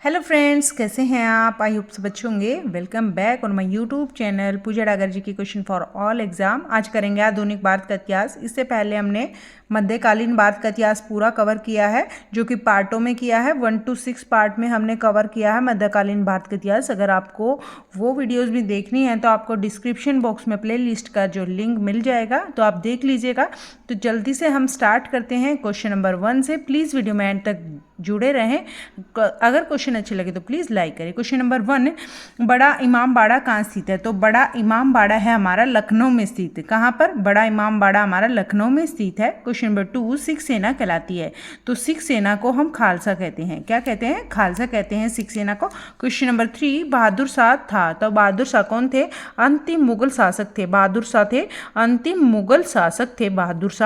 Hello friends, कैसे हैं आप? आई होप सब अच्छे होंगे। Welcome back on my YouTube channel Pooja Dagar ji की क्वेश्चन फॉर ऑल एग्जाम। आज करेंगे आधुनिक भारत का इतिहास। इससे पहले हमने मध्यकालीन भारत का इतिहास पूरा कवर किया है, जो कि पार्टों में किया है। 1 to 6 पार्ट में हमने कवर किया है मध्यकालीन भारत का इतिहास। अगर आपको वो वीडियोज़ भी देखनी है तो आपको डिस्क्रिप्शन बॉक्स में प्ले लिस्ट का जो लिंक मिल जाएगा, तो आप देख लीजिएगा। तो जल्दी से हम स्टार्ट करते हैं क्वेश्चन नंबर 1 से। प्लीज़ वीडियो में एंड तक जुड़े रहें। अगर क्वेश्चन अच्छे लगे तो प्लीज़ लाइक करें। क्वेश्चन नंबर 1, बड़ा इमाम बाड़ा कहाँ स्थित है? तो बड़ा इमाम बाड़ा है हमारा लखनऊ में स्थित है। कहाँ पर? बड़ा इमाम बाड़ा हमारा लखनऊ में स्थित है। क्वेश्चन नंबर 2, सिख सेना कहलाती है। तो सिख सेना को हम खालसा कहते हैं। क्या कहते हैं? खालसा कहते हैं सिख सेना को। क्वेश्चन नंबर 3, बहादुर शाह था। तो बहादुर शाह कौन थे? अंतिम मुगल शासक थे। बहादुर शाह थे अंतिम मुगल शासक थे। बहादुर शाह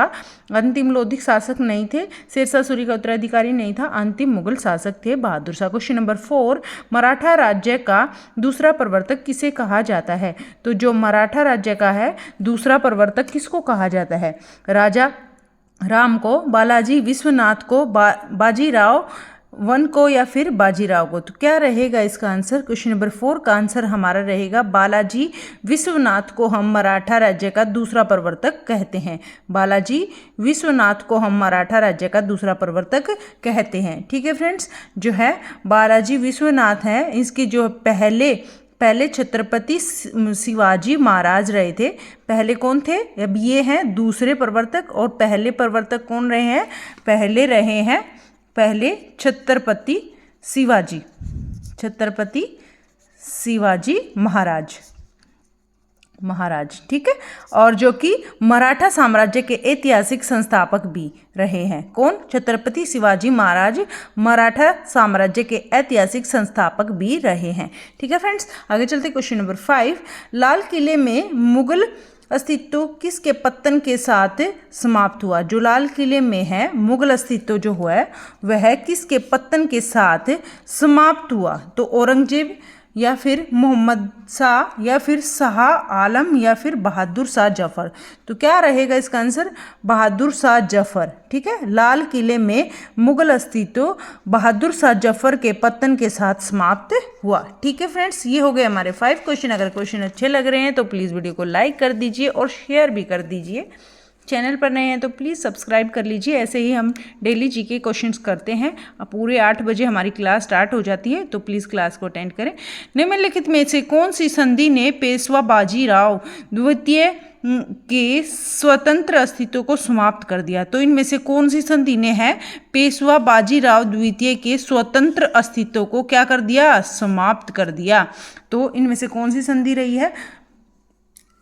अंतिम लोधी शासक नहीं थे। शेरशाह सूरी का उत्तराधिकारी नहीं था, अंतिम मुगल शासक थे बहादुर शाह। क्वेश्चन नंबर 4, मराठा राज्य का दूसरा प्रवर्तक किसे कहा जाता है? तो जो मराठा राज्य का है दूसरा प्रवर्तक किसको कहा जाता है? राजा राम को, बालाजी विश्वनाथ को, बाजीराव वन को, या फिर बाजीराव को? तो क्या रहेगा इसका आंसर? क्वेश्चन नंबर 4 का आंसर हमारा रहेगा बालाजी विश्वनाथ को हम मराठा राज्य का दूसरा प्रवर्तक कहते हैं। बालाजी विश्वनाथ को हम मराठा राज्य का दूसरा प्रवर्तक कहते हैं। ठीक है फ्रेंड्स, जो है बालाजी विश्वनाथ हैं, इसके जो पहले छत्रपति शिवाजी महाराज रहे थे। पहले कौन थे? अब ये हैं दूसरे प्रवर्तक, और पहले प्रवर्तक कौन रहे हैं? पहले छत्रपति शिवाजी महाराज। ठीक है, और जो कि मराठा साम्राज्य के ऐतिहासिक संस्थापक भी रहे हैं। कौन? छत्रपति शिवाजी महाराज मराठा साम्राज्य के ऐतिहासिक संस्थापक भी रहे हैं। ठीक है फ्रेंड्स, आगे चलते क्वेश्चन नंबर 5, लाल किले में मुगल अस्तित्व किसके पतन के साथ समाप्त हुआ? जो लाल किले में है मुगल अस्तित्व जो हुआ है वह किसके पतन के साथ समाप्त हुआ? तो औरंगजेब, या फिर मोहम्मद शाह, या फिर शाह आलम, या फिर बहादुर शाह जफर? तो क्या रहेगा इसका आंसर? बहादुर शाह जफर। ठीक है, लाल किले में मुगल अस्तित्व बहादुर शाह जफर के पतन के साथ समाप्त हुआ। ठीक है फ्रेंड्स, ये हो गए हमारे 5 क्वेश्चन। अगर क्वेश्चन अच्छे लग रहे हैं तो प्लीज़ वीडियो को लाइक कर दीजिए और शेयर भी कर दीजिए। चैनल पर नए हैं तो प्लीज़ सब्सक्राइब कर लीजिए। ऐसे ही हम डेली जीके क्वेश्चंस करते हैं। पूरे 8 बजे हमारी क्लास स्टार्ट हो जाती है, तो प्लीज़ क्लास को अटेंड करें। निम्नलिखित में से कौन सी संधि ने पेशवा बाजीराव द्वितीय के स्वतंत्र अस्तित्व को समाप्त कर दिया? तो इनमें से कौन सी संधि ने है पेशवा बाजीराव द्वितीय के स्वतंत्र अस्तित्व को क्या कर दिया? समाप्त कर दिया। तो इनमें से कौन सी संधि रही है?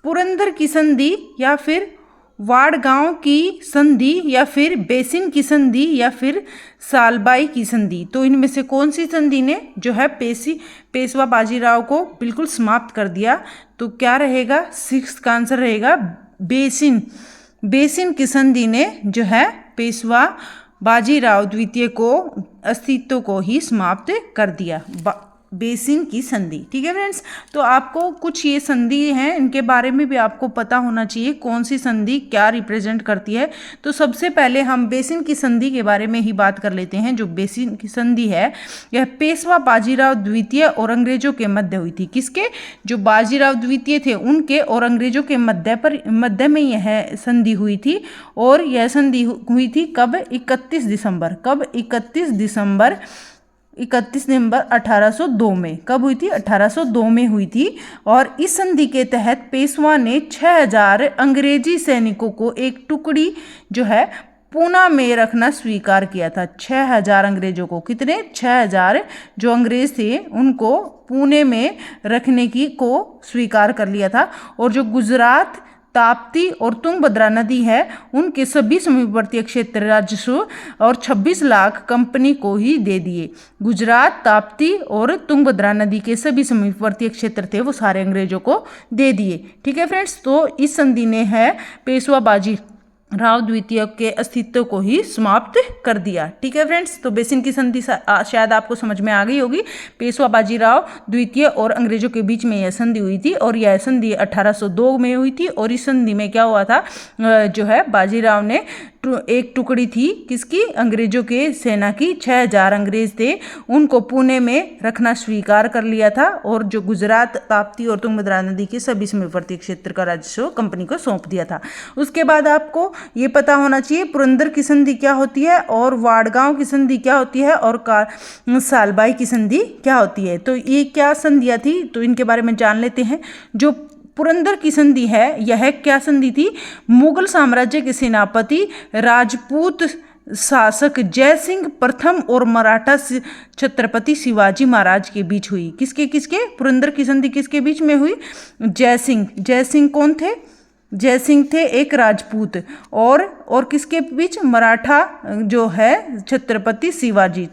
पुरंदर की संधि, या फिर वाड़गांव की संधि, या फिर बेसिन की संधि, या फिर सालबाई की संधि? तो इनमें से कौन सी संधि ने जो है पेशवा बाजीराव को बिल्कुल समाप्त कर दिया? तो क्या रहेगा? 6 का आंसर रहेगा बेसिन की संधि ने जो है पेशवा बाजीराव द्वितीय को अस्तित्व को ही समाप्त कर दिया, बेसिन की संधि। ठीक है फ्रेंड्स, तो आपको कुछ ये संधि हैं, इनके बारे में भी आपको पता होना चाहिए कौन सी संधि क्या रिप्रेजेंट करती है। तो सबसे पहले हम बेसिन की संधि के बारे में ही बात कर लेते हैं। जो बेसिन की संधि है यह पेशवा बाजीराव द्वितीय और अंग्रेजों के मध्य हुई थी। किसके? जो बाजीराव द्वितीय थे उनके और अंग्रेजों के मध्य में यह संधि हुई थी। और यह संधि हुई थी कब? 31 दिसंबर। कब? 31 दिसंबर 1802 में। कब हुई थी? 1802 में हुई थी। और इस संधि के तहत पेशवा ने 6000 अंग्रेजी सैनिकों को एक टुकड़ी जो है पूना में रखना स्वीकार किया था। 6000 अंग्रेजों को, कितने? 6000 जो अंग्रेज थे उनको पुणे में रखने को स्वीकार कर लिया था। और जो गुजरात, ताप्ती और तुंगभद्रा नदी है उनके सभी समीपवर्तीय क्षेत्र राजस्व और 26 लाख कंपनी को ही दे दिए। गुजरात, ताप्ती और तुंगभद्रा नदी के सभी समीपवर्तीय क्षेत्र थे वो सारे अंग्रेजों को दे दिए। ठीक है फ्रेंड्स, तो इस संधि ने है पेशवा राव द्वितीय के अस्तित्व को ही समाप्त कर दिया। ठीक है फ्रेंड्स, तो बेसिन की संधि शायद आपको समझ में आ गई होगी। पेशवा बाजीराव द्वितीय और अंग्रेजों के बीच में यह संधि हुई थी और यह संधि 1802 में हुई थी। और इस संधि में क्या हुआ था, जो है बाजीराव ने एक टुकड़ी थी किसकी, अंग्रेजों के सेना की, 6000 अंग्रेज थे, उनको पुणे में रखना स्वीकार कर लिया था और जो गुजरात, ताप्ती और तुंगभद्रा नदी के सभी सीमावर्ती क्षेत्र का राजस्व कंपनी को सौंप दिया था। उसके बाद आपको ये पता होना चाहिए पुरंदर की संधि क्या होती है और वाडगांव की संधि क्या होती है और सालबाई की संधि क्या होती है। तो ये क्या संधियाँ थी, तो इनके बारे में जान लेते हैं। जो पुरंदर की संधि है, यह क्या संधि थी, मुगल साम्राज्य के सेनापति राजपूत शासक जय सिंह प्रथम और मराठा छत्रपति शिवाजी महाराज के बीच हुई। किसके किसके, पुरंदर की संधि किसके बीच में हुई, जय सिंह। जय सिंह कौन थे, जय सिंह थे एक राजपूत, और किसके बीच, मराठा जो है छत्रपति शिवाजी,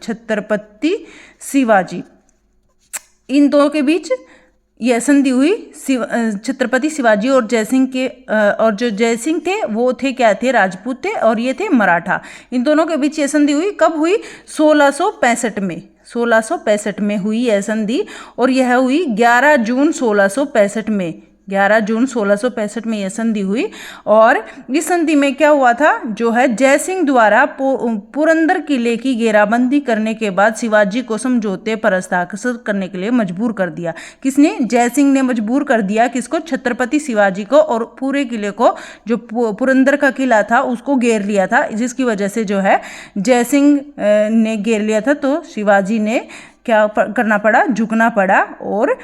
इन दोनों के बीच यह संधि हुई। छत्रपति शिवाजी और जयसिंह के, और जो जयसिंह थे वो थे क्या थे, राजपूत थे, और ये थे मराठा। इन दोनों के बीच यह संधि हुई। कब हुई, 1665 में हुई यह संधि, और यह हुई 11 जून 1665 में। 11 जून 1665 में यह संधि हुई। और इस संधि में क्या हुआ था, जो है जयसिंह द्वारा पुरंदर किले की घेराबंदी करने के बाद शिवाजी को समझौते पर हस्ताक्षर करने के लिए मजबूर कर दिया। किसने, जयसिंह ने मजबूर कर दिया किसको, छत्रपति शिवाजी को, और पूरे किले को, जो पुरंदर का किला था उसको घेर लिया था, जिसकी वजह से जो है जयसिंह ने घेर लिया था, तो शिवाजी ने क्या करना पड़ा, झुकना पड़ा और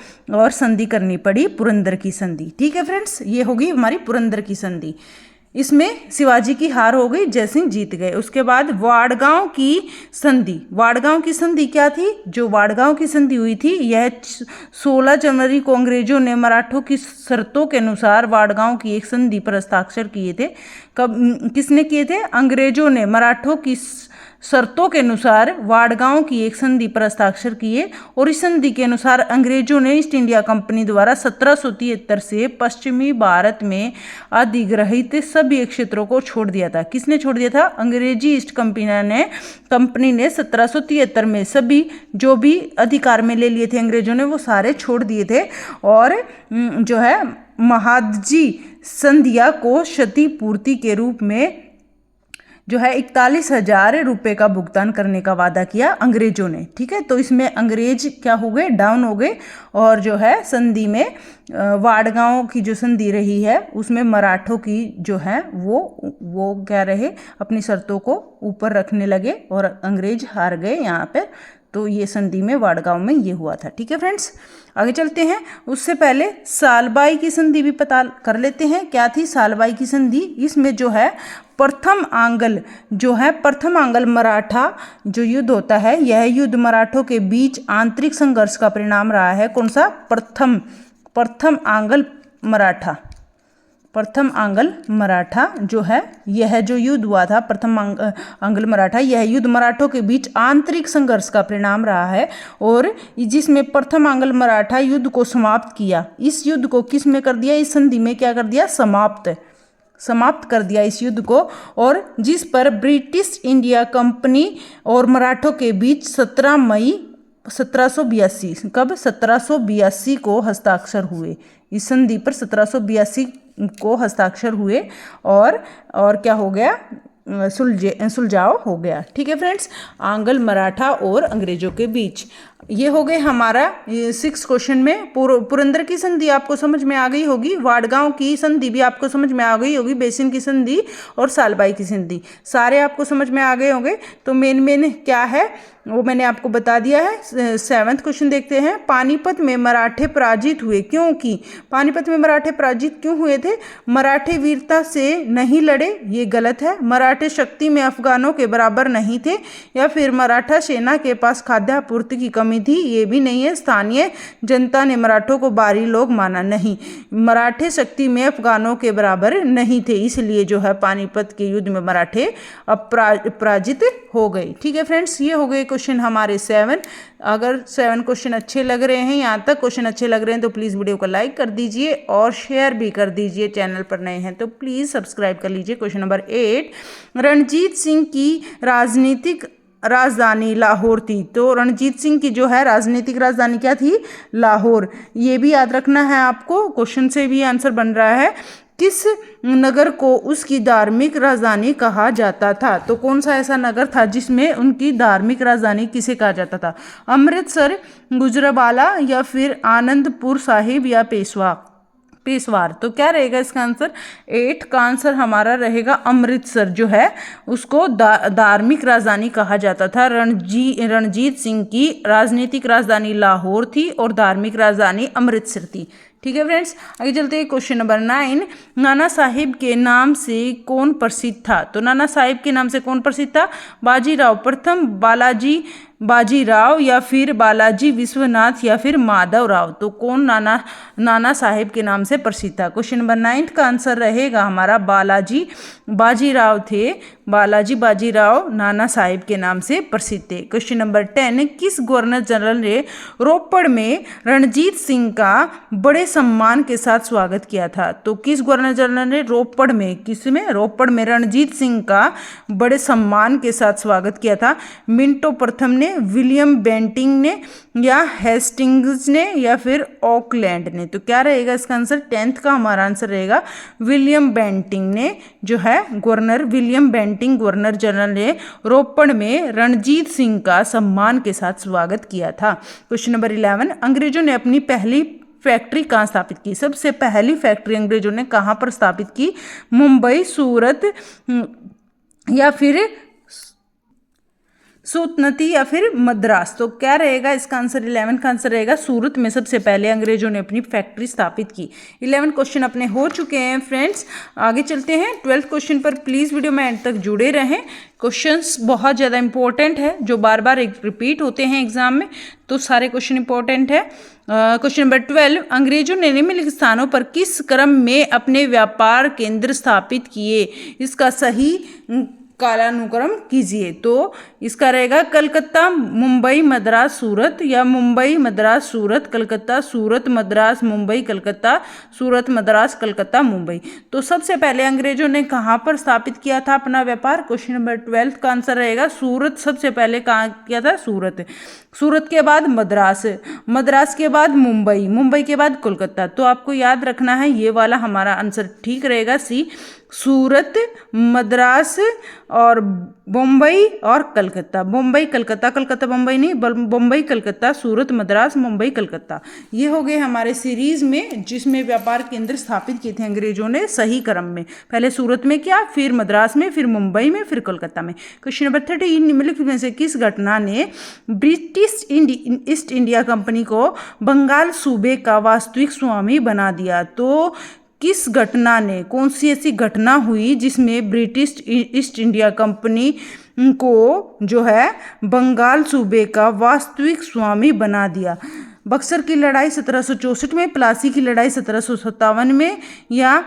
संधि करनी पड़ी, पुरंदर की संधि। ठीक है फ्रेंड्स, ये होगी हमारी पुरंदर की संधि। इसमें शिवाजी की हार हो गई, जयसिंह जीत गए। उसके बाद वाडगांव की संधि। वाडगांव की संधि क्या थी, जो वाडगांव की संधि हुई थी, यह 16 जनवरी को अंग्रेजों ने मराठों की शर्तों के अनुसार वाडगांव की एक संधि पर हस्ताक्षर किए थे। कब, किसने किए थे, अंग्रेजों ने मराठों की शर्तों के अनुसार वाडगांव की एक संधि पर हस्ताक्षर किए। और इस संधि के अनुसार अंग्रेजों ने ईस्ट इंडिया कंपनी द्वारा 1773 से पश्चिमी भारत में अधिग्रहित सभी क्षेत्रों को छोड़ दिया था। किसने छोड़ दिया था, अंग्रेजी ईस्ट कंपनी ने 1773 में सभी जो भी अधिकार में ले लिए थे अंग्रेजों ने, वो सारे छोड़ दिए थे। और जो है महादजी संधिया को क्षतिपूर्ति के रूप में जो है 41,000 रुपये का भुगतान करने का वादा किया अंग्रेजों ने। ठीक है, तो इसमें अंग्रेज क्या हो गए, डाउन हो गए। और जो है संधि में वाडगांव की जो संधि रही है उसमें मराठों की जो है वो क्या रहे, अपनी शर्तों को ऊपर रखने लगे और अंग्रेज हार गए यहाँ पे। तो ये संधि में वाडगांव में ये हुआ था। ठीक है फ्रेंड्स, आगे चलते हैं। उससे पहले सालबाई की संधि भी पता कर लेते हैं, क्या थी सालबाई की संधि। इसमें जो है प्रथम आंगल मराठा जो युद्ध होता है, यह युद्ध मराठों के बीच आंतरिक संघर्ष का परिणाम रहा है। कौन सा, प्रथम आंगल मराठा जो है, यह जो युद्ध हुआ था प्रथम आंगल मराठा, यह युद्ध मराठों के बीच आंतरिक संघर्ष का परिणाम रहा है, और जिसमें प्रथम आंगल मराठा युद्ध को समाप्त किया। इस युद्ध को किस में कर दिया, इस संधि में क्या कर दिया, समाप्त कर दिया इस युद्ध को। और जिस पर ब्रिटिश इंडिया कंपनी और मराठों के बीच 17 मई 1782 कब 1782 को हस्ताक्षर हुए। इस संधि पर 1782 को हस्ताक्षर हुए और क्या हो गया, सुलझाव हो गया। ठीक है फ्रेंड्स, आंगल मराठा और अंग्रेजों के बीच। ये हो गए हमारा 6 क्वेश्चन में। पुरंदर की संधि आपको समझ में आ गई होगी, वाडगांव की संधि भी आपको समझ में आ गई होगी, बेसिन की संधि और सालबाई की संधि सारे आपको समझ में आ गए होंगे। तो मेन क्या है वो मैंने आपको बता दिया है। 7वां क्वेश्चन देखते हैं। पानीपत में मराठे पराजित हुए क्योंकि, पानीपत में मराठे पराजित क्यों हुए थे? मराठे वीरता से नहीं लड़े, ये गलत है। मराठे शक्ति में अफगानों के बराबर नहीं थे, या फिर मराठा सेना के पास खाद्यापूर्ति की कमी कमी थी, ये भी नहीं है। स्थानीय जनता ने मराठों को बाहरी लोग माना नहीं, मराठे शक्ति में अफगानों के बराबर नहीं थे, इसलिए जो है पानीपत के युद्ध में मराठे पराजित हो गए। ठीक है फ्रेंड्स, ये हो गए क्वेश्चन हमारे 7। अगर 7 क्वेश्चन अच्छे लग रहे हैं, यहाँ तक क्वेश्चन अच्छे लग रहे हैं तो प्लीज़ वीडियो को लाइक कर दीजिए और शेयर भी कर दीजिए। चैनल पर नए हैं तो प्लीज़ सब्सक्राइब कर लीजिए। क्वेश्चन नंबर 8, रणजीत सिंह की राजनीतिक राजधानी लाहौर थी। तो रणजीत सिंह की जो है राजनीतिक राजधानी क्या थी? लाहौर। ये भी याद रखना है आपको, क्वेश्चन से भी आंसर बन रहा है। किस नगर को उसकी धार्मिक राजधानी कहा जाता था? तो कौन सा ऐसा नगर था जिसमें उनकी धार्मिक राजधानी किसे कहा जाता था? अमृतसर, गुजरावाला या फिर आनंदपुर साहिब या पेशवार। तो क्या रहेगा इसका आंसर? 8 का आंसर हमारा रहेगा अमृतसर, जो है उसको धार्मिक राजधानी कहा जाता था। रणजीत सिंह की राजनीतिक राजधानी लाहौर थी और धार्मिक राजधानी अमृतसर थी। ठीक है फ्रेंड्स, आगे चलते हैं। क्वेश्चन नंबर 9, नाना साहिब के नाम से कौन प्रसिद्ध था? तो नाना साहिब के नाम से कौन प्रसिद्ध था? बाजीराव प्रथम, बाजीराव या फिर बालाजी विश्वनाथ या फिर माधव राव। तो कौन नाना साहिब के नाम से प्रसिद्ध था? क्वेश्चन नंबर 9 का आंसर रहेगा हमारा बाजीराव थे। बाजीराव नाना साहिब के नाम से प्रसिद्ध थे। क्वेश्चन नंबर 10, किस गवर्नर जनरल ने रोपड़ में रणजीत सिंह का बड़े सम्मान के साथ स्वागत किया था? तो किस गवर्नर जनरल ने रोपड़ में रणजीत सिंह का बड़े सम्मान के साथ स्वागत किया था? मिंटो प्रथम ने, विलियम बेंटिंग ने या हेस्टिंग्स ने या फिर ऑकलैंड ने? तो क्या रहेगा इसका आंसर? 10th का हमारा आंसर रहेगा विलियम बेंटिंग ने, जो है विलियम बेंटिंग गवर्नर जनरल ने रोपड़ में रणजीत सिंह का सम्मान के साथ स्वागत किया था। क्वेश्चन नंबर 11, अंग्रेजों ने अपनी पहली फैक्ट्री कहाँ स्थापित की? सबसे पहली फैक्ट्री अंग्रेजों ने कहाँ पर स्थापित की? मुंबई, सूरत या फिर सूतनती या फिर मद्रास। तो क्या रहेगा इसका आंसर? 11 का आंसर रहेगा सूरत में सबसे पहले अंग्रेजों ने अपनी फैक्ट्री स्थापित की। 11 क्वेश्चन अपने हो चुके हैं फ्रेंड्स। आगे चलते हैं 12th क्वेश्चन पर। प्लीज़ वीडियो में एंड तक जुड़े रहें। क्वेश्चंस बहुत ज़्यादा इंपॉर्टेंट है, जो बार बार रिपीट होते हैं एग्जाम में, तो सारे क्वेश्चन इंपॉर्टेंट है। क्वेश्चन नंबर 12, अंग्रेजों ने निम्नलिखित स्थानों पर किस क्रम में अपने व्यापार केंद्र स्थापित किए? इसका सही कालानुक्रम कीजिए। तो इसका रहेगा कलकत्ता, मुंबई, मद्रास, सूरत या मुंबई, मद्रास, सूरत, कलकत्ता, सूरत, मद्रास, मुंबई, कलकत्ता, सूरत, मद्रास, कलकत्ता, मुंबई। तो सबसे पहले अंग्रेजों ने कहाँ पर स्थापित किया था अपना व्यापार? क्वेश्चन नंबर 12 का आंसर रहेगा सूरत। सबसे पहले कहाँ किया था? सूरत। सूरत के बाद मद्रास, मद्रास के बाद मुंबई, मुंबई के बाद कोलकाता। तो आपको याद रखना है ये वाला हमारा आंसर ठीक रहेगा, सी। सूरत, मद्रास और मुंबई और कलकत्ता। मुंबई कलकत्ता, कलकत्ता मुंबई नहीं, मुंबई कलकत्ता, सूरत मद्रास, मुंबई कलकत्ता। ये हो गए हमारे सीरीज में जिसमें व्यापार केंद्र स्थापित किए थे अंग्रेजों ने सही क्रम में। पहले सूरत में किया, फिर मद्रास में, फिर मुंबई में, फिर कोलकाता में। क्वेश्चन नंबर 13, निम्नलिखित में से किस घटना ने ब्रिटिश ईस्ट इंडिया कंपनी को बंगाल सूबे का वास्तविक स्वामी बना दिया? तो किस घटना ने, कौन सी ऐसी घटना हुई जिसमें ब्रिटिश ईस्ट इंडिया कंपनी को जो है बंगाल सूबे का वास्तविक स्वामी बना दिया? बक्सर की लड़ाई 1764 में, प्लासी की लड़ाई 1757 में या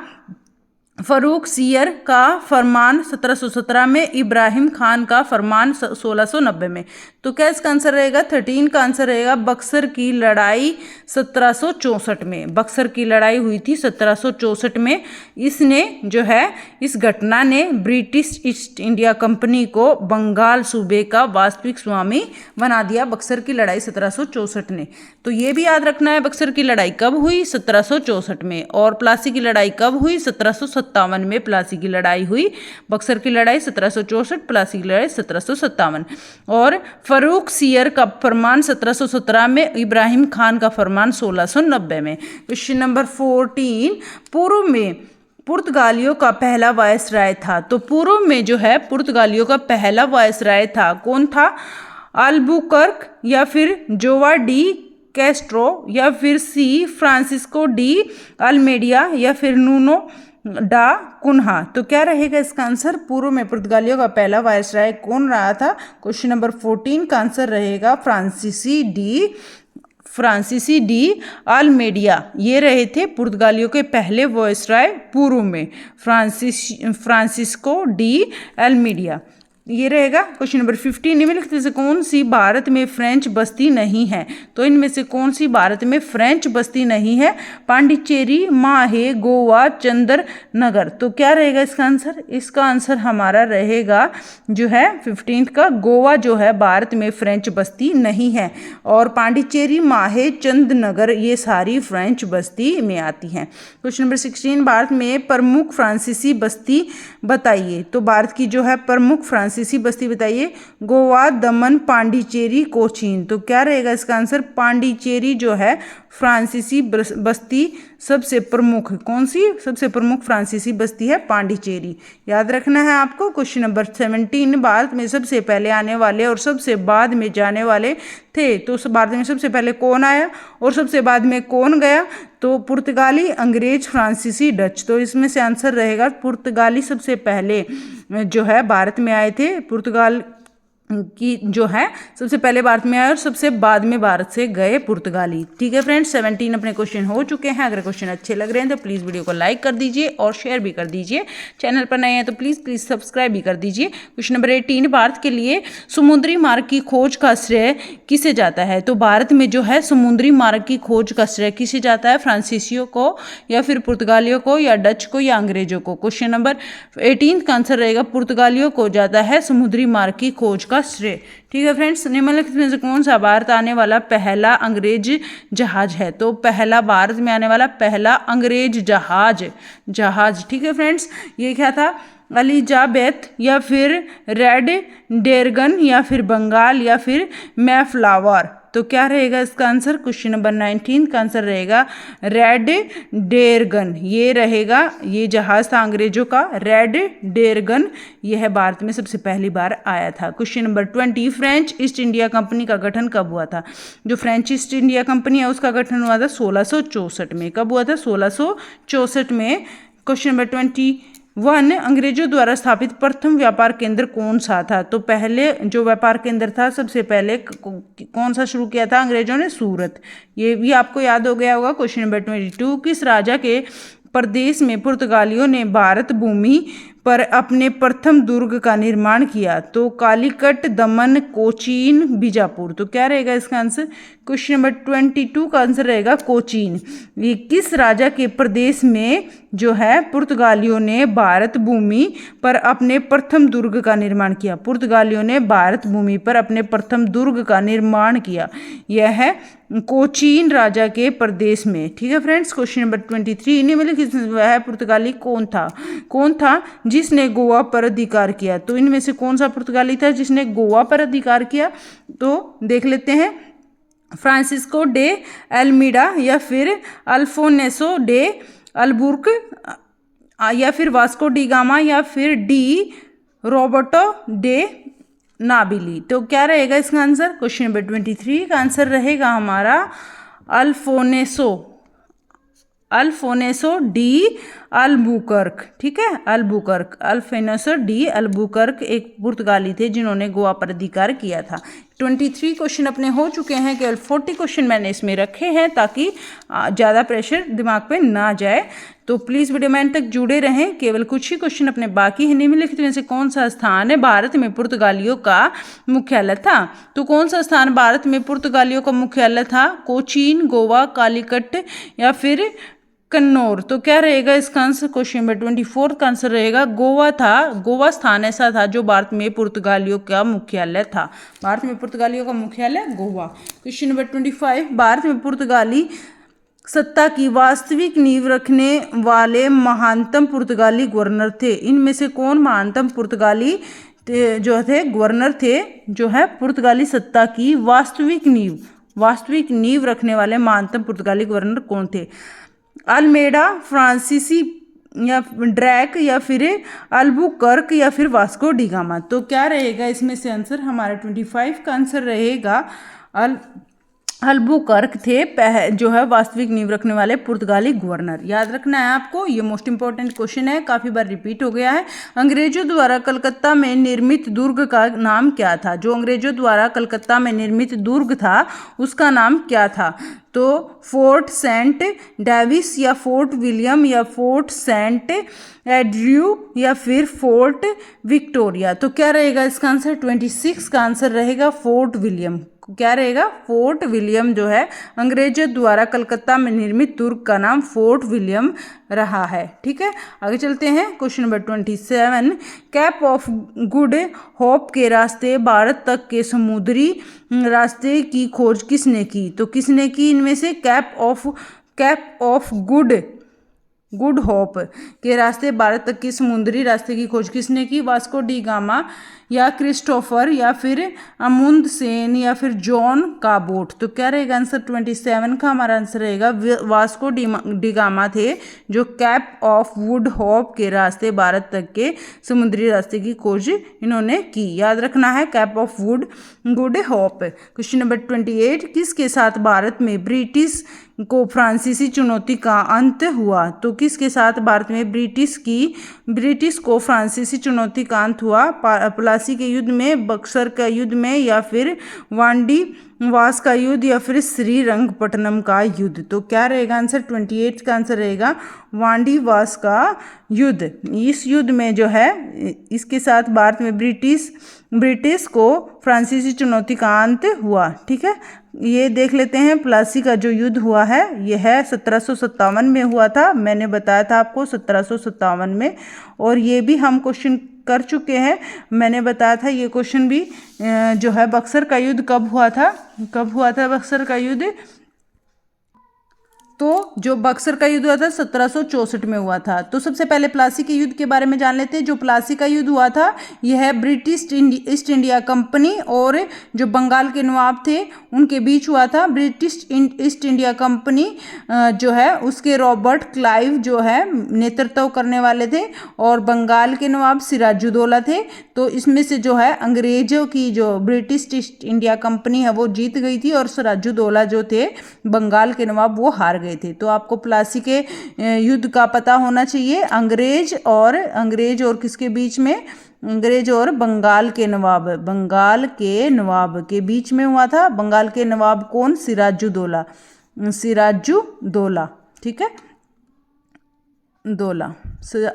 फरूख सियर का फरमान 1717 में, इब्राहिम खान का फरमान 1690 में? तो क्या इसका आंसर रहेगा? 13 का आंसर रहेगा बक्सर की लड़ाई 1764 में। बक्सर की लड़ाई हुई थी 1764 में। इसने जो है, इस घटना ने ब्रिटिश ईस्ट इंडिया कंपनी को बंगाल सूबे का वास्तविक स्वामी बना दिया, बक्सर की लड़ाई 1764 ने। तो ये भी याद रखना है बक्सर की लड़ाई कब हुई? 1764 में। और प्लासी की लड़ाई कब हुई? 1757 में प्लासी की लड़ाई हुई। बक्सर की लड़ाई 1764, प्लासी की लड़ाई 1757। और फरूख सियर का फरमान 1717 में, इब्राहिम खान का फरमान 1690 में। क्वेश्चन नंबर 14, पूर्व में पुर्तगालियों का पहला वायसराय था? तो पूर्व में जो है पुर्तगालियों का पहला वायसराय था, कौन था? अल्बुकर्क या फिर जोवा डी कैस्ट्रो या फिर सी फ्रांसिस्को डी अल्मेडिया या फिर नूनो डा कुन्हा। तो क्या रहेगा इसका आंसर? पूर्व में पुर्तगालियों का पहला वायसराय कौन रहा था? क्वेश्चन नंबर 14 का आंसर रहेगा फ्रांसीसी डी अल्मेडिया। ये रहे थे पुर्तगालियों के पहले वायसराय पूर्व में, फ्रांसिस्को डी अल्मेडिया। ये रहेगा क्वेश्चन नंबर 15। निम्नलिखित में से कौन सी भारत में फ्रेंच बस्ती नहीं है? तो इनमें से कौन सी भारत में फ्रेंच बस्ती नहीं है? पांडिचेरी, माहे, गोवा, चंदर नगर। तो क्या रहेगा इसका आंसर? इसका आंसर हमारा रहेगा जो है 15 का, गोवा जो है भारत में फ्रेंच बस्ती नहीं है, और पांडिचेरी, माहे, चंद नगर ये सारी फ्रेंच बस्ती में आती हैं। क्वेश्चन नंबर 16, भारत में प्रमुख फ्रांसीसी बस्ती बताइए। तो भारत की जो है प्रमुख फ्रांसीसी बस्ती बताइए। गोवा, दमन, पांडिचेरी, कोचीन। तो क्या रहेगा इसका आंसर? पांडिचेरी जो है फ्रांसीसी बस्ती सबसे प्रमुख, कौन सी सबसे प्रमुख फ्रांसीसी बस्ती है? पांडिचेरी। याद रखना है आपको। क्वेश्चन नंबर 17, भारत में सबसे पहले आने वाले और सबसे बाद में जाने वाले थे। तो भारत में सबसे पहले कौन आया और सबसे बाद में कौन गया? तो पुर्तगाली, अंग्रेज, फ्रांसीसी, डच। तो इसमें से आंसर रहेगा पुर्तगाली सबसे पहले जो है भारत में आए थे। पुर्तगाल की जो है सबसे पहले भारत में आए और सबसे बाद में भारत से गए पुर्तगाली। ठीक है फ्रेंड्स, 17 अपने क्वेश्चन हो चुके हैं। अगर क्वेश्चन अच्छे लग रहे हैं तो प्लीज़ वीडियो को लाइक कर दीजिए और शेयर भी कर दीजिए। चैनल पर नए हैं तो प्लीज़ सब्सक्राइब भी कर दीजिए। क्वेश्चन नंबर 18, भारत के लिए समुद्री मार्ग की खोज का श्रेय किसे जाता है? तो भारत में जो है समुद्री मार्ग की खोज का श्रेय किसे जाता है? फ्रांसीसियों को या फिर पुर्तगालियों को या डच को या अंग्रेजों को? क्वेश्चन नंबर 18 का आंसर रहेगा पुर्तगालियों को जाता है समुद्री मार्ग की खोज का श्रेय। ठीक है फ्रेंड्स, निम्नलिखित में से कौन सा भारत आने वाला पहला अंग्रेज जहाज है? तो पहला भारत में आने वाला पहला अंग्रेज जहाज। ठीक है फ्रेंड्स, ये क्या था? एलिजाबेथ या फिर रेड ड्रैगन या फिर बंगाल या फिर मैफ्लावर। तो क्या रहेगा इसका आंसर? क्वेश्चन नंबर 19 का आंसर रहेगा रेड ड्रैगन। ये रहेगा, ये जहाज था अंग्रेजों का रेड ड्रैगन। यह भारत में सबसे पहली बार आया था। Question number 20, French east India company का गठन कब हुआ था? जो फ्रेंच ईस्ट इंडिया कंपनी है उसका गठन हुआ था 1664 में। कब हुआ था? 1664 में। क्वेश्चन नंबर 21, अंग्रेजों द्वारा स्थापित प्रथम व्यापार केंद्र कौन सा था? तो पहले जो व्यापार केंद्र था सबसे पहले कौन सा शुरू किया था अंग्रेजों ने? सूरत। ये भी आपको याद हो गया होगा। क्वेश्चन नंबर 22, किस राजा के प्रदेश में पुर्तगालियों ने भारत भूमि पर अपने प्रथम दुर्ग का निर्माण किया? तो कालीकट, दमन, कोचीन, बीजापुर। तो क्या रहेगा इसका आंसर? क्वेश्चन नंबर 22 का आंसर रहेगा कोचीन। ये किस राजा के प्रदेश में जो है पुर्तगालियों ने भारत भूमि पर अपने प्रथम दुर्ग का निर्माण किया? पुर्तगालियों ने भारत भूमि पर अपने प्रथम दुर्ग का निर्माण किया, यह है कोचीन राजा के प्रदेश में। ठीक है फ्रेंड्स, क्वेश्चन नंबर 23, निम्नलिखित वह पुर्तगाली कौन था जिसने गोवा पर अधिकार किया? तो इनमें से कौन सा पुर्तगाली था जिसने गोवा पर अधिकार किया? तो देख लेते हैं। फ्रांसिस्को डे अल्मीडा या फिर अल्फोनेसो डे अल्बुर्क या फिर वास्को डी गामा या फिर डी रोबर्टो डे नाबिली। तो क्या रहेगा इसका आंसर? क्वेश्चन नंबर 23 का आंसर रहेगा हमारा अल्फोनेसो डी अल्बुकर्क। ठीक है, अल्फोनेसो डी अल्बुकर्क एक पुर्तगाली थे जिन्होंने गोवा पर अधिकार किया था। 23 क्वेश्चन अपने हो चुके हैं। केवल 40 क्वेश्चन मैंने इसमें रखे हैं ताकि ज़्यादा प्रेशर दिमाग पे ना जाए। तो प्लीज़ वीडियो में तक जुड़े रहें। केवल कुछ ही क्वेश्चन अपने बाकी हैं। निम्नलिखित में से कौन सा स्थान है भारत में पुर्तगालियों का मुख्यालय था? तो कौन सा स्थान भारत में पुर्तगालियों का मुख्यालय था? कोचीन, गोवा, कालीकट या फिर कन्नौर। तो क्या रहेगा इसका आंसर? क्वेश्चन नंबर 24 का आंसर रहेगा गोवा था। गोवा स्थान ऐसा था जो भारत में पुर्तगालियों का मुख्यालय था। भारत में पुर्तगालियों का मुख्यालय गोवा। क्वेश्चन नंबर 25, भारत में पुर्तगाली सत्ता की वास्तविक नींव रखने वाले महानतम पुर्तगाली गवर्नर थे? इनमें से कौन महानतम पुर्तगाली जो थे गवर्नर थे जो है पुर्तगाली सत्ता की वास्तविक नींव रखने वाले महानतम पुर्तगाली गवर्नर कौन थे? अल्मेडा, फ्रांसीसी या ड्रैक या फिर अल्बुकर्क या फिर वास्को डी गामा। तो क्या रहेगा इसमें से आंसर? हमारा 25 का आंसर रहेगा अल्बुकर्क थे जो है वास्तविक नींव रखने वाले पुर्तगाली गवर्नर। याद रखना है आपको, ये मोस्ट इंपॉर्टेंट क्वेश्चन है, काफ़ी बार रिपीट हो गया है। अंग्रेजों द्वारा कलकत्ता में निर्मित दुर्ग का नाम क्या था? जो अंग्रेजों द्वारा कलकत्ता में निर्मित दुर्ग था उसका नाम क्या था? तो फोर्ट सेंट डेविस या फोर्ट विलियम या फोर्ट सेंट एड्रयू या फिर फोर्ट विक्टोरिया। तो क्या रहेगा इसका आंसर? 26 का आंसर रहेगा फोर्ट विलियम। क्या रहेगा? फोर्ट विलियम जो है अंग्रेजों द्वारा कलकत्ता में निर्मित दुर्ग का नाम फोर्ट विलियम रहा है। ठीक है, आगे चलते हैं। Question number 27, cap of good hope के रास्ते भारत तक के समुद्री रास्ते की खोज किसने की? तो किसने की इनमें से? कैप ऑफ गुड होप के रास्ते भारत तक की समुद्री रास्ते की खोज किसने की? वास्को डी गामा या क्रिस्टोफर या फिर अमुंद सेन या फिर जॉन काबोट। तो क्या रहेगा आंसर? 27 का हमारा आंसर रहेगा वास्को डी गामा थे जो कैप ऑफ गुड होप के रास्ते भारत तक के समुद्री रास्ते की खोज इन्होंने की। याद रखना है cap of good hope. Question number 28, किसके साथ भारत में ब्रिटिश को फ्रांसीसी चुनौती का अंत हुआ? तो किसके साथ भारत में ब्रिटिश को फ्रांसीसी चुनौती का अंत हुआ? प्लासी के युद्ध में, बक्सर का युद्ध में या फिर वांडी वास का युद्ध या फिर श्रीरंगपट्टनम का युद्ध। तो क्या रहेगा आंसर? 28 का आंसर रहेगा वांडी वास का युद्ध। इस युद्ध में जो है इसके साथ भारत में ब्रिटिश को फ्रांसीसी चुनौती का अंत हुआ। ठीक है, ये देख लेते हैं। प्लासी का जो युद्ध हुआ है यह है 1757 में हुआ था। मैंने बताया था आपको 1757 में, और ये भी हम क्वेश्चन कर चुके हैं। मैंने बताया था ये क्वेश्चन भी जो है बक्सर का युद्ध कब हुआ था बक्सर का युद्ध? तो जो बक्सर का युद्ध हुआ था 1764 में हुआ था। तो सबसे पहले प्लासी के युद्ध के बारे में जान लेते हैं। जो प्लासी का युद्ध हुआ था यह ब्रिटिश ईस्ट इंडिया कंपनी और जो बंगाल के नवाब थे उनके बीच हुआ था। ब्रिटिश ईस्ट इंडिया कंपनी जो है उसके रॉबर्ट क्लाइव जो है नेतृत्व करने वाले थे और बंगाल के नवाब सिराजुद्दौला थे। तो इसमें से जो है अंग्रेजों की जो ब्रिटिश ईस्ट इंडिया कंपनी है वो जीत गई थी और सिराजुद्दौला जो थे बंगाल के नवाब वो हार गए थे। तो आपको प्लासी के युद्ध का पता होना चाहिए। अंग्रेज और किसके बीच में? अंग्रेज और बंगाल के नवाब के बीच में हुआ था। बंगाल के नवाब कौन? सिराजुद्दौला। ठीक है,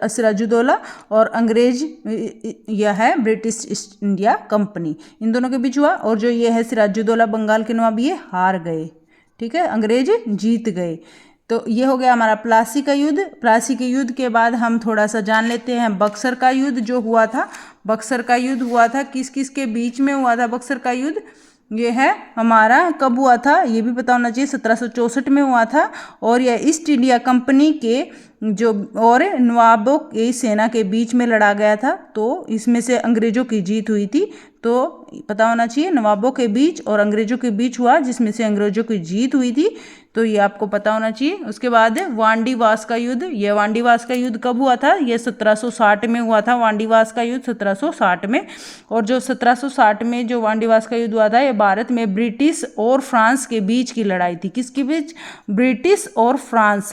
सिराजुद्दौला और अंग्रेज यह है ब्रिटिश ईस्ट इंडिया कंपनी, इन दोनों के बीच हुआ। और जो ये है सिराजुद्दौला बंगाल के नवाब ये हार गए। ठीक है, अंग्रेज जीत गए। तो ये हो गया हमारा प्लासी का युद्ध। प्लासी के युद्ध के बाद हम थोड़ा सा जान लेते हैं बक्सर का युद्ध जो हुआ था। बक्सर का युद्ध हुआ था किस किस के बीच में हुआ था? बक्सर का युद्ध ये है हमारा कब हुआ था ये भी पता होना चाहिए। 1764 में हुआ था और यह ईस्ट इंडिया कंपनी के जो और नवाबों की सेना के बीच में लड़ा गया था। तो इसमें से अंग्रेजों की जीत हुई थी। तो पता होना चाहिए नवाबों के बीच और अंग्रेजों के बीच हुआ जिसमें से अंग्रेजों की जीत हुई थी। तो ये आपको पता होना चाहिए। उसके बाद वांडीवास का युद्ध। यह वांडीवास का युद्ध कब हुआ था? यह 1760 में हुआ था। वांडीवास का युद्ध 1760 में। और जो 1760 में जो वांडीवास का युद्ध हुआ था यह भारत में ब्रिटिश और फ्रांस के बीच की लड़ाई थी। किसके बीच? ब्रिटिश और फ्रांस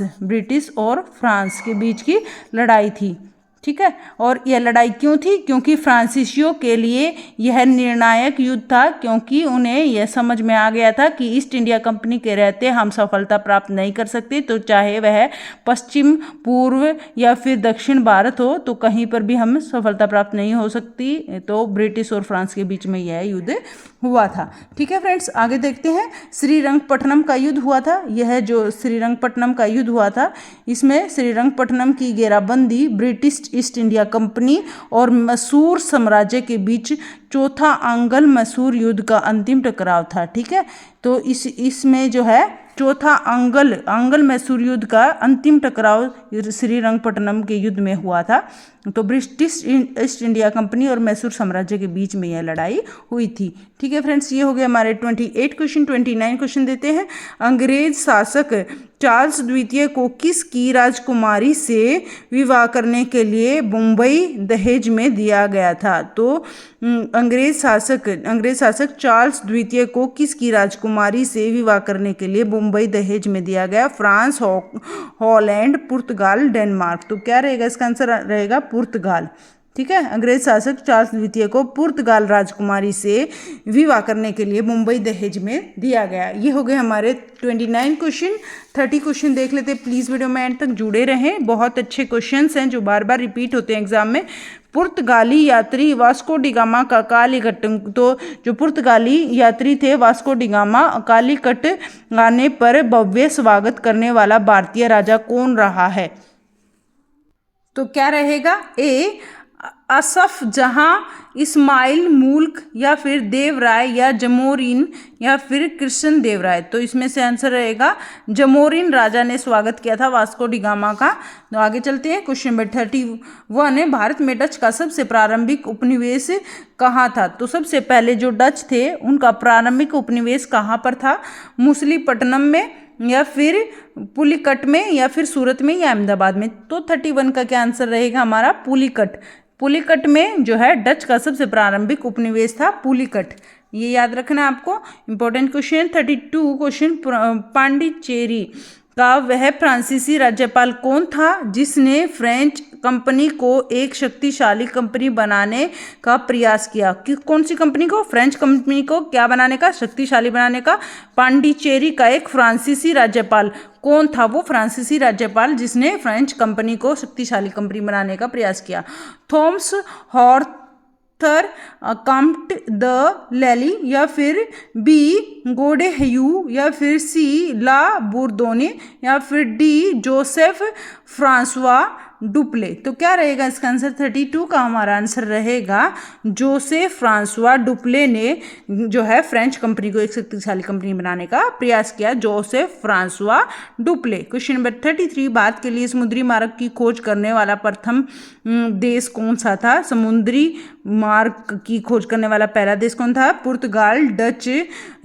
के बीच की लड़ाई थी। ठीक है, और यह लड़ाई क्यों थी? क्योंकि फ्रांसीसियों के लिए यह निर्णायक युद्ध था, क्योंकि उन्हें यह समझ में आ गया था कि ईस्ट इंडिया कंपनी के रहते हम सफलता प्राप्त नहीं कर सकते। तो चाहे वह पश्चिम, पूर्व या फिर दक्षिण भारत हो, तो कहीं पर भी हम सफलता प्राप्त नहीं हो सकती। तो ब्रिटिश और फ्रांस के बीच में यह युद्ध हुआ था। ठीक है फ्रेंड्स, आगे देखते हैं। श्रीरंगपट्टनम का युद्ध हुआ था। यह जो श्रीरंगपट्टनम का युद्ध हुआ था इसमें श्रीरंगपट्टनम की घेराबंदी ब्रिटिश ईस्ट इंडिया कंपनी और मैसूर साम्राज्य के बीच चौथा आंग्ल मैसूर युद्ध का अंतिम टकराव था। ठीक है, तो इसमें जो है चौथा आंग्ल मैसूर युद्ध का अंतिम टकराव श्रीरंगपट्टनम के युद्ध में हुआ था। तो ब्रिटिश ईस्ट इंडिया कंपनी और मैसूर साम्राज्य के बीच में यह लड़ाई हुई थी। ठीक है फ्रेंड्स, ये हो गए हमारे 28 क्वेश्चन। 29 क्वेश्चन देते हैं। अंग्रेज शासक चार्ल्स द्वितीय को किसकी राजकुमारी से विवाह करने के लिए मुंबई दहेज में दिया गया था? तो अंग्रेज शासक चार्ल्स द्वितीय को किसकी राजकुमारी से विवाह करने के लिए मुंबई दहेज में दिया गया? फ्रांस, हॉलैंड, पुर्तगाल, डेनमार्क। तो क्या रहेगा इसका आंसर? रहेगा पुर्तगाल। ठीक है, अंग्रेज शासक चार्ल्स द्वितीय को पुर्तगाल राजकुमारी से विवाह करने के लिए मुंबई दहेज में दिया गया। ये हो गए हमारे 29 क्वेश्चन। 30 क्वेश्चन देख लेते। प्लीज़ वीडियो में एंड तक जुड़े रहें, बहुत अच्छे क्वेश्चंस हैं जो बार बार रिपीट होते हैं एग्जाम में। पुर्तगाली यात्री वास्को डिगामा का कालीकट, तो जो पुर्तगाली यात्री थे वास्को डिगामा, कालीकट आने पर भव्य स्वागत करने वाला भारतीय राजा कौन रहा है? तो क्या रहेगा? ए असफ जहां, इस्माइल मुल्क, या फिर देवराय, या जमोरिन, या फिर कृष्ण देवराय। तो इसमें से आंसर रहेगा जमोरिन राजा ने स्वागत किया था वास्को डिगामा का। तो आगे चलते हैं। क्वेश्चन नंबर 31 है, भारत में डच का सबसे प्रारंभिक उपनिवेश कहाँ था? तो सबसे पहले जो डच थे उनका प्रारंभिक उपनिवेश कहाँ पर था? मछलीपट्टनम में, या फिर पुलिकट में, या फिर सूरत में, या अहमदाबाद में। तो 31 का क्या आंसर रहेगा हमारा? पुलिकट। पुलिकट में जो है डच का सबसे प्रारंभिक उपनिवेश था पुलिकट। ये याद रखना आपको, इंपॉर्टेंट क्वेश्चन। 32 क्वेश्चन, पांडिचेरी का वह फ्रांसीसी राज्यपाल कौन था जिसने फ्रेंच कंपनी को एक शक्तिशाली कंपनी बनाने का प्रयास किया? कि कौन सी कंपनी को? फ्रेंच कंपनी को क्या बनाने का? शक्तिशाली बनाने का। पांडिचेरी का एक फ्रांसीसी राज्यपाल कौन था? वो फ्रांसीसी राज्यपाल जिसने फ्रेंच कंपनी को शक्तिशाली कंपनी बनाने का प्रयास किया। थॉमस हॉर्थर कम्ट द लैली, या फिर बी गोडेह्यू, या फिर सी ला बुर्दोने, या फिर डी जोसेफ फ्रांसवा डुप्ले। तो क्या रहेगा इसका आंसर? 32 का हमारा आंसर रहेगा जोसेफ फ्रांसवा डुप्ले ने जो है फ्रेंच कंपनी को एक शक्तिशाली कंपनी बनाने का प्रयास किया। Joseph Francois Dupleix. Question number 33, Bharat के लिए समुद्री मार्ग की खोज करने वाला प्रथम देश कौन सा था? समुद्री मार्ग की खोज करने वाला पहला देश कौन था? पुर्तगाल, Dutch,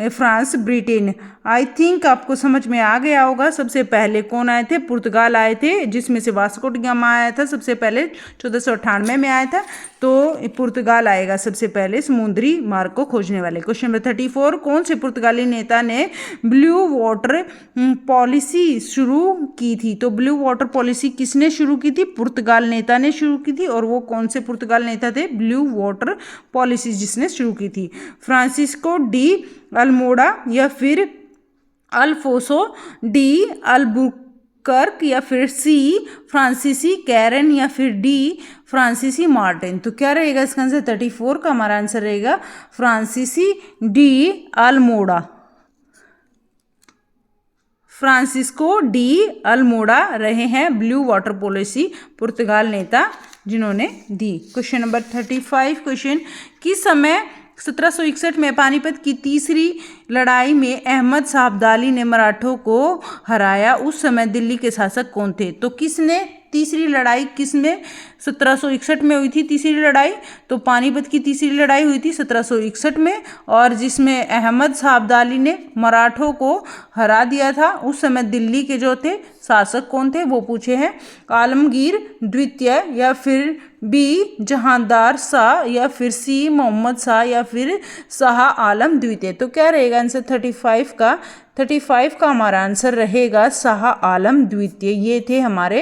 France, Britain. I think आपको समझ में आ गया होगा। सबसे पहले कौन आए थे? पुर्तगाल आए थे, जिसमें से वास्को डिगामा आया था सबसे पहले, 1498 में आया था। तो पुर्तगाल आएगा सबसे पहले समुद्री मार्ग को खोजने वाले। क्वेश्चन नंबर 34, कौन से पुर्तगाली नेता ने ब्लू वाटर पॉलिसी शुरू की थी? तो ब्लू वाटर पॉलिसी किसने शुरू की थी? पुर्तगाल नेता ने शुरू की थी। और वो कौन से पुर्तगाल नेता थे? ब्लू वाटर पॉलिसी जिसने शुरू की थी। फ्रांसिस्को डी अल्मोड़ा, या फिर अल्फोसो डी अल्बुकर्क, या फिर सी फ्रांसीसी कैरन, या फिर डी फ्रांसीसी मार्टिन। तो क्या रहेगा इसका आंसर? 34 का हमारा आंसर रहेगा फ्रांसीसी D Almora. Francisco de Almora रहे हैं ब्लू वाटर पॉलिसी पुर्तगाल नेता जिन्होंने दी। क्वेश्चन नंबर 35 क्वेश्चन, किस समय 1761 में पानीपत की तीसरी लड़ाई में अहमद शाह अब्दाली ने मराठों को हराया? उस समय दिल्ली के शासक कौन थे? तो किसने तीसरी लड़ाई किसमें 1761 में हुई थी? तीसरी लड़ाई तो पानीपत की तीसरी लड़ाई हुई थी 1761 में, और जिसमें अहमद शाह अब्दाली ने मराठों को हरा दिया था। उस समय दिल्ली के जो थे शासक कौन थे वो पूछे हैं। आलमगीर द्वितीय, या फिर बी जहांदार शाह, या फिर सी मोहम्मद शाह, या फिर शाह आलम द्वितीय। तो क्या रहेगा आंसर? 35 का हमारा आंसर रहेगा शाह आलम द्वितीय। ये थे हमारे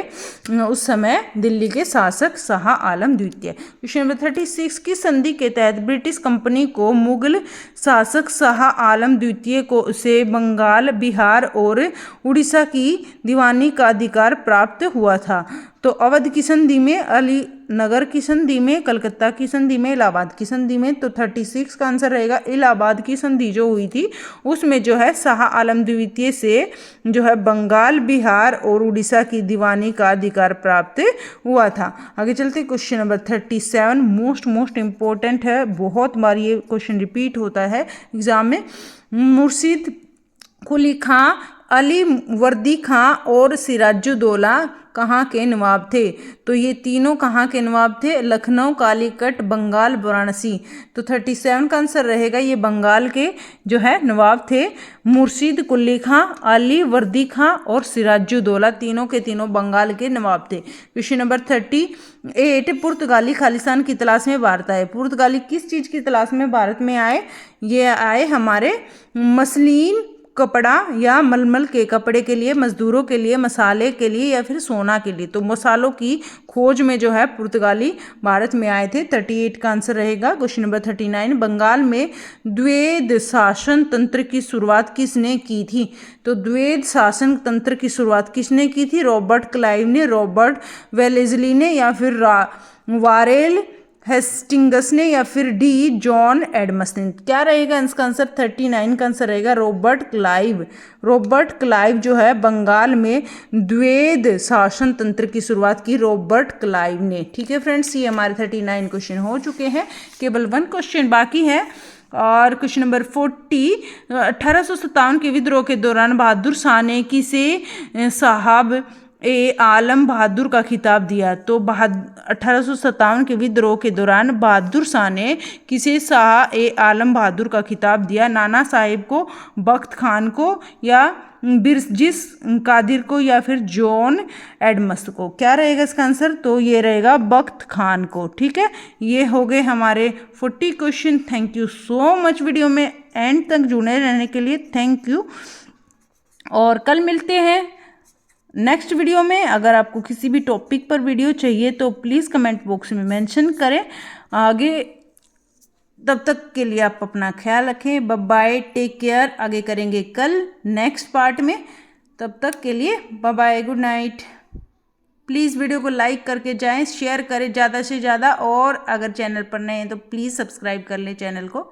उस समय दिल्ली के शासक शाह आलम द्वितीय। क्वेश्चन नंबर 36, की संधि के तहत ब्रिटिश कंपनी को मुगल शासक शाह आलम द्वितीय को से बंगाल, बिहार और उड़ीसा की दीवानी का अधिकार प्राप्त हुआ था? तो अवध की संधि में, अलीनगर की संधि में, कलकत्ता की संधि में, इलाहाबाद की संधि में। तो 36 का आंसर रहेगा इलाहाबाद की संधि जो हुई थी उसमें जो है शाह आलम द्वितीय से जो है बंगाल, बिहार और उड़ीसा की दीवानी का अधिकार प्राप्त हुआ था। आगे चलते क्वेश्चन नंबर 37, मोस्ट इंपॉर्टेंट है, बहुत बार ये क्वेश्चन रिपीट होता है एग्जाम में। मुर्शिद कुली खां अली वर्दी खां और सिराजुद्दौला कहाँ के नवाब थे? तो ये तीनों कहाँ के नवाब थे? लखनऊ, कालीकट, बंगाल, वाराणसी। तो 37 का आंसर रहेगा ये बंगाल के जो है नवाब थे। मुर्शीद कुली खां, अली वर्दी खां और सिराजुद्दौला तीनों के तीनों बंगाल के नवाब थे। क्वेश्चन नंबर 38, पुर्तगाली खालिस्तान की तलाश में भारत आए। पुर्तगाली किस चीज़ की तलाश में भारत में आए? ये आए हमारे मसलिन कपड़ा या मलमल के कपड़े के लिए, मजदूरों के लिए, मसाले के लिए या फिर सोना के लिए। तो मसालों की खोज में जो है पुर्तगाली भारत में आए थे। 38 का आंसर रहेगा। क्वेश्चन नंबर 39, बंगाल में द्वैध शासन तंत्र की शुरुआत किसने की थी? तो द्वैध शासन तंत्र की शुरुआत किसने की थी? रॉबर्ट क्लाइव ने, रॉबर्ट वेलेस्ली ने या फिर वारेल हेस्टिंगस ने या फिर डी जॉन एडम्स ने। क्या रहेगा इसका आंसर? 39 का आंसर रहेगा रॉबर्ट क्लाइव। रॉबर्ट क्लाइव जो है बंगाल में द्वैध शासन तंत्र की शुरुआत की रॉबर्ट क्लाइव ने। ठीक है फ्रेंड्स, ये हमारे 39 क्वेश्चन हो चुके हैं, केवल 1 क्वेश्चन बाकी है। और क्वेश्चन नंबर 40, 1857 के विद्रोह के दौरान बहादुर शाह ने किसे साहब ए आलम बहादुर का खिताब दिया? तो 1857 के विद्रोह के दौरान बहादुर शाह ने किसे शाह ए आलम बहादुर का खिताब दिया? नाना साहिब को, बख्त खान को या बिरजिस कादिर को या फिर जॉन एडम्स को? क्या रहेगा इसका आंसर? तो ये रहेगा बख्त खान को। ठीक है, ये हो गए हमारे 40 question. Thank you so much video में एंड तक जुड़े रहने के लिए, थैंक यू। और कल मिलते हैं नेक्स्ट वीडियो में। अगर आपको किसी भी टॉपिक पर वीडियो चाहिए तो प्लीज़ कमेंट बॉक्स में मेंशन करें आगे। तब तक के लिए आप अपना ख्याल रखें। Bye bye, take care. आगे करेंगे कल नेक्स्ट पार्ट में। तब तक के लिए bye bye, good night. Please video को लाइक करके जाएं, शेयर करें ज़्यादा से ज़्यादा। और अगर चैनल पर नए हैं तो प्लीज़ सब्सक्राइब कर लें चैनल को।